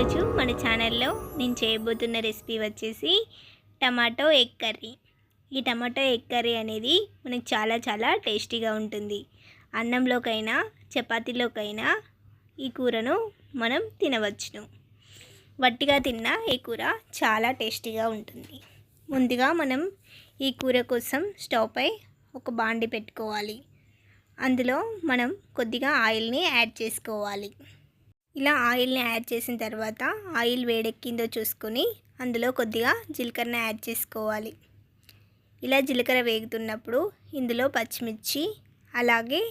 ఈరోజు మన ఛానల్లో నేను చేయబోతున్న రెసిపీ వచ్చేసి టమాటో ఎగ్ కర్రీ. ఈ టమాటో ఎగ్ కర్రీ అనేది మనకు చాలా టేస్టీగా ఉంటుంది. అన్నంలోకైనా చపాతీలోకైనా ఈ కూరను మనం తినవచ్చును. వట్టిగా తిన్నా ఈ కూర చాలా టేస్టీగా ఉంటుంది. ముందుగా మనం ఈ కూర కోసం స్టవ్ పై ఒక బాండి పెట్టుకోవాలి. అందులో మనం కొద్దిగా ఆయిల్ని యాడ్ చేసుకోవాలి. ఇలా ఆయిల్ని యాడ్ చేసిన తర్వాత ఆయిల్ వేడెక్కిందో చూసుకొని అందులో కొద్దిగా జీలకర్ర యాడ్ చేసుకోవాలి. ఇలా జీలకర్ర వేగుతున్నప్పుడు ఇందులో పచ్చిమిర్చి, అలాగే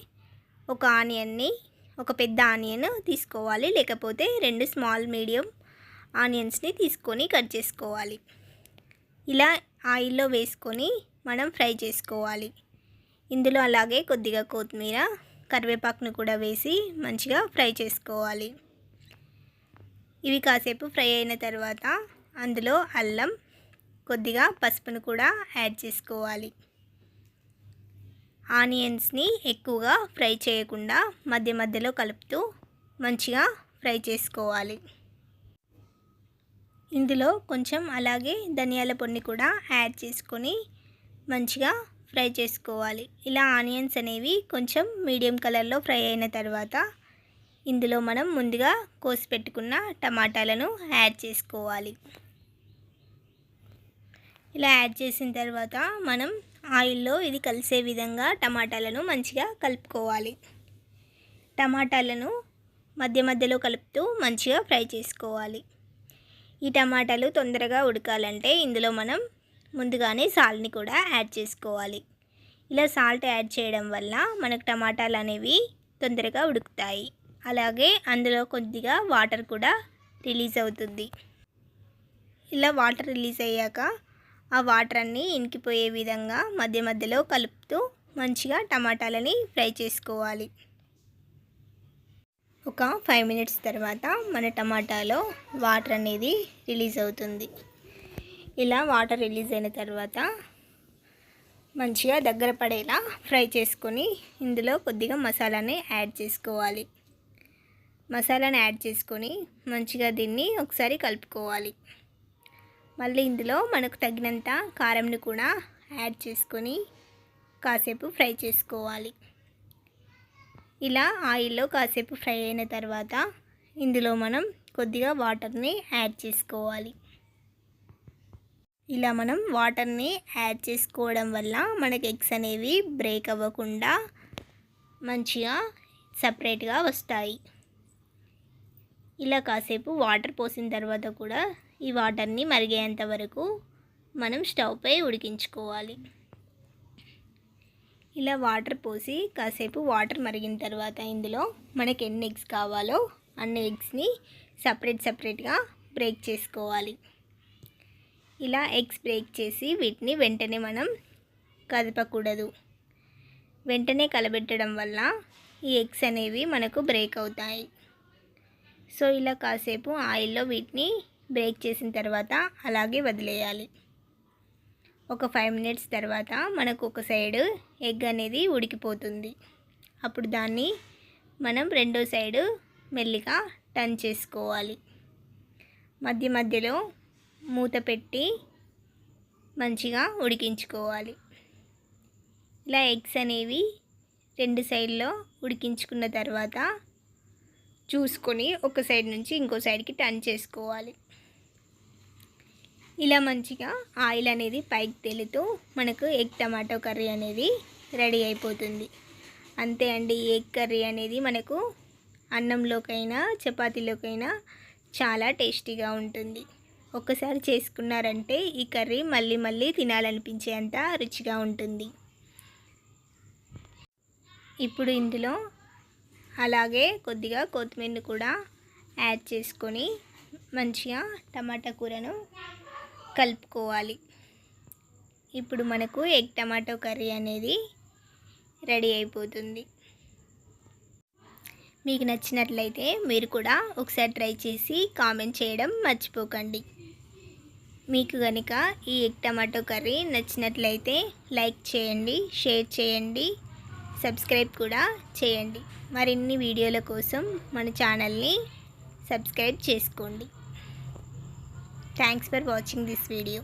ఒక పెద్ద ఆనియన్ తీసుకోవాలి, లేకపోతే 2 స్మాల్ మీడియం ఆనియన్స్ని తీసుకొని కట్ చేసుకోవాలి. ఇలా ఆయిల్లో వేసుకొని మనం ఫ్రై చేసుకోవాలి. ఇందులో అలాగే కొద్దిగా కొత్తిమీర, కరివేపాకును కూడా వేసి మంచిగా ఫ్రై చేసుకోవాలి. ఇవి కాసేపు ఫ్రై అయిన తర్వాత అందులో అల్లం, కొద్దిగా పసుపును కూడా యాడ్ చేసుకోవాలి. ఆనియన్స్ని ఎక్కువగా ఫ్రై చేయకుండా మధ్యలో కలుపుతూ మంచిగా ఫ్రై చేసుకోవాలి. ఇందులో కొంచెం అలాగే ధనియాల పొడిని కూడా యాడ్ చేసుకొని మంచిగా ఫ్రై చేసుకోవాలి. ఇలా ఆనియన్స్ అనేవి కొంచెం మీడియం కలర్లో ఫ్రై అయిన తర్వాత ఇందులో మనం ముందుగా కోసి పెట్టుకున్న టమాటాలను యాడ్ చేసుకోవాలి. ఇలా యాడ్ చేసిన తర్వాత మనం ఆయిల్లో ఇది కలిసే విధంగా టమాటాలను మంచిగా కలుపుకోవాలి. టమాటాలను మధ్యలో కలుపుతూ మంచిగా ఫ్రై చేసుకోవాలి. ఈ టమాటాలు తొందరగా ఉడకాలంటే ఇందులో మనం ముందుగానే సాల్ట్ని కూడా యాడ్ చేసుకోవాలి. ఇలా సాల్ట్ యాడ్ చేయడం వల్ల మనకు టమాటాలు అనేవి తొందరగా ఉడుకుతాయి. అలాగే అందులో కొద్దిగా వాటర్ కూడా రిలీజ్ అవుతుంది. ఇలా వాటర్ రిలీజ్ అయ్యాక ఆ వాటర్ అన్నీ ఇంకిపోయే విధంగా మధ్యలో కలుపుతూ మంచిగా టమాటాలని ఫ్రై చేసుకోవాలి. ఒక 5 మినిట్స్ తర్వాత మన టమాటాలో వాటర్ అనేది రిలీజ్ అవుతుంది. ఇలా వాటర్ రిలీజ్ అయిన తర్వాత మంచిగా దగ్గర పడేలా ఫ్రై చేసుకొని ఇందులో కొద్దిగా మసాలాని యాడ్ చేసుకోవాలి. మసాలాని యాడ్ చేసుకొని మంచిగా దీన్ని ఒకసారి కలుపుకోవాలి. మళ్ళీ ఇందులో మనకు తగినంత కారంని కూడా యాడ్ చేసుకొని కాసేపు ఫ్రై చేసుకోవాలి. ఇలా ఆయిల్లో కాసేపు ఫ్రై అయిన తర్వాత ఇందులో మనం కొద్దిగా వాటర్ని యాడ్ చేసుకోవాలి. ఇలా మనం వాటర్ని యాడ్ చేసుకోవడం వల్ల మనకి ఎగ్స్ అనేవి బ్రేక్ అవ్వకుండా మంచిగా సపరేట్గా వస్తాయి. ఇలా కాసేపు వాటర్ పోసిన తర్వాత కూడా ఈ వాటర్ని మరిగేంత వరకు మనం స్టవ్ పై ఉడికించుకోవాలి. ఇలా వాటర్ పోసి కాసేపు వాటర్ మరిగిన తర్వాత ఇందులో మనకి ఎన్ని ఎగ్స్ కావాలో అన్ని ఎగ్స్ని సపరేట్గా బ్రేక్ చేసుకోవాలి. ఇలా ఎగ్స్ బ్రేక్ చేసి వీటిని వెంటనే మనం కదపకూడదు. వెంటనే కలబెట్టడం వల్ల ఈ ఎగ్స్ అనేవి మనకు బ్రేక్ అవుతాయి. సో ఇలా కాసేపు ఆయిల్లో వీటిని బ్రేక్ చేసిన తర్వాత అలాగే వదిలేయాలి. ఒక 5 మినిట్స్ తర్వాత మనకు ఒక సైడ్ ఎగ్ అనేది ఉడికిపోతుంది. అప్పుడు దాన్ని మనం రెండో సైడు మెల్లిగా టర్న్ చేసుకోవాలి. మధ్యలో మూత పెట్టి మంచిగా ఉడికించుకోవాలి. ఇలా ఎగ్స్ అనేవి 2 సైడ్లో ఉడికించుకున్న తర్వాత చూసుకొని ఒక సైడ్ నుంచి ఇంకో సైడ్కి టర్న్ చేసుకోవాలి. ఇలా మంచిగా ఆయిల్ అనేది పైకి తేలుతూ మనకు ఎగ్ టమాటో కర్రీ అనేది రెడీ అయిపోతుంది. అంతే అండి, ఎగ్ కర్రీ అనేది మనకు అన్నంలోకైనా చపాతీలోకైనా చాలా టేస్టీగా ఉంటుంది. ఒక్కసారి చేసుకున్నారంటే ఈ కర్రీ మళ్ళీ తినాలనిపించేంత రుచిగా ఉంటుంది. ఇప్పుడు ఇందులో అలాగే కొద్దిగా కొత్తిమీరను కూడా యాడ్ చేసుకొని మంచిగా టమాటా కూరను కలుపుకోవాలి. ఇప్పుడు మనకు ఎగ్ టమాటో కర్రీ అనేది రెడీ అయిపోతుంది. మీకు నచ్చినట్లయితే మీరు కూడా ఒకసారి ట్రై చేసి కామెంట్ చేయడం మర్చిపోకండి. మీకు కనుక ఈ ఎగ్ టమాటో కర్రీ నచ్చినట్లయితే లైక్ చేయండి, షేర్ చేయండి, సబ్స్క్రైబ్ కూడా చేయండి. మరిన్ని వీడియోల కోసం మన ఛానల్ని సబ్స్క్రైబ్ చేసుకోండి. Thanks for watching this video.